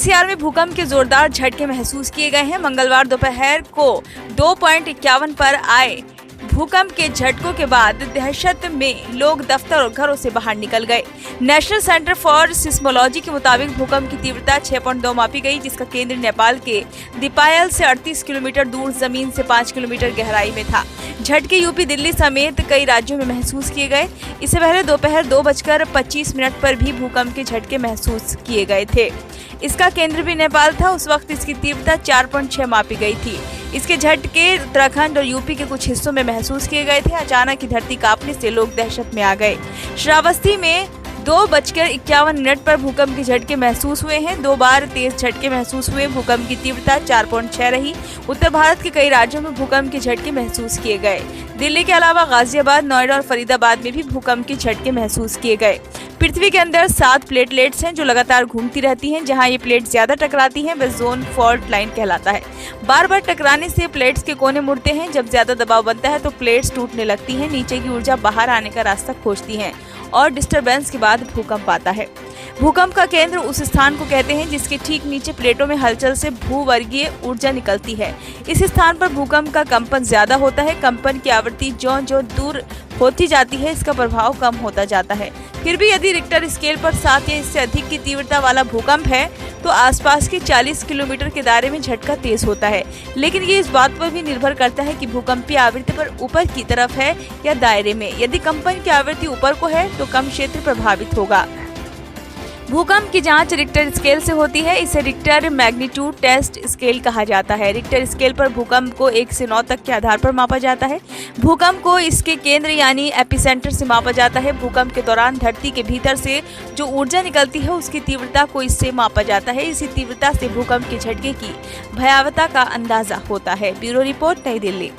NCR में भूकंप के जोरदार झटके महसूस किए गए हैं। मंगलवार दोपहर को 2.51 पर आए भूकंप के झटकों के बाद दहशत में लोग दफ्तर और घरों से बाहर निकल गए। नेशनल सेंटर फॉर सिस्मोलॉजी के मुताबिक भूकंप की तीव्रता 6.2 मापी गई, जिसका केंद्र नेपाल के दीपायल से 38 किलोमीटर दूर जमीन से 5 किलोमीटर गहराई में था। झटके यूपी, दिल्ली समेत कई राज्यों में महसूस किए गए। इससे पहले दोपहर 2:25 पर भी भूकंप के झटके महसूस किए गए थे। इसका केंद्र भी नेपाल था। उस वक्त इसकी तीव्रता 4.6 मापी गई थी। इसके झटके उत्तराखंड और यूपी के कुछ हिस्सों में महसूस किए गए थे। अचानक ही धरती कांपने से लोग दहशत में आ गए। श्रावस्ती में 2:51 पर भूकंप के झटके महसूस हुए हैं। 2 बार तेज झटके महसूस हुए। भूकंप की तीव्रता 4.6 रही। उत्तर भारत के कई राज्यों में भूकंप के झटके महसूस किए गए। दिल्ली के अलावा गाजियाबाद, नोएडा और फरीदाबाद में भी भूकंप के झटके महसूस किए गए। पृथ्वी के अंदर 7 प्लेटलेट्स हैं जो लगातार घूमती रहती हैं। जहां ये प्लेट ज्यादा टकराती हैं वह जोन फॉल्ट लाइन कहलाता है। बार बार टकराने से प्लेट्स के कोने मुड़ते हैं। जब ज्यादा दबाव बनता है तो प्लेट्स टूटने लगती हैं। नीचे की ऊर्जा बाहर आने का रास्ता खोजती है और डिस्टरबेंस के बाद भूकंप आता है। भूकंप का केंद्र उस स्थान को कहते हैं जिसके ठीक नीचे प्लेटों में हलचल से भूवर्गीय ऊर्जा निकलती है। इस स्थान पर भूकंप का कंपन ज्यादा होता है। कंपन की आवृत्ति जो दूर होती जाती है इसका प्रभाव कम होता जाता है। फिर भी यदि रिक्टर स्केल पर 7 या इससे अधिक की तीव्रता वाला भूकंप है तो आसपास के 40 किलोमीटर के दायरे में झटका तेज होता है। लेकिन ये इस बात पर भी निर्भर करता है कि भूकंपीय आवृत्ति पर ऊपर की तरफ है या दायरे में। यदि कंपन की आवृत्ति ऊपर को है तो कम क्षेत्र प्रभावित होगा। भूकंप की जांच रिक्टर स्केल से होती है। इसे रिक्टर मैग्नीट्यूड टेस्ट स्केल कहा जाता है। रिक्टर स्केल पर भूकंप को 1 से 9 तक के आधार पर मापा जाता है। भूकंप को इसके केंद्र यानी एपिसेंटर से मापा जाता है। भूकंप के दौरान धरती के भीतर से जो ऊर्जा निकलती है उसकी तीव्रता को इससे मापा जाता है। इसी तीव्रता से भूकंप के झटके की भयावहता का अंदाजा होता है। ब्यूरो रिपोर्ट, नई दिल्ली।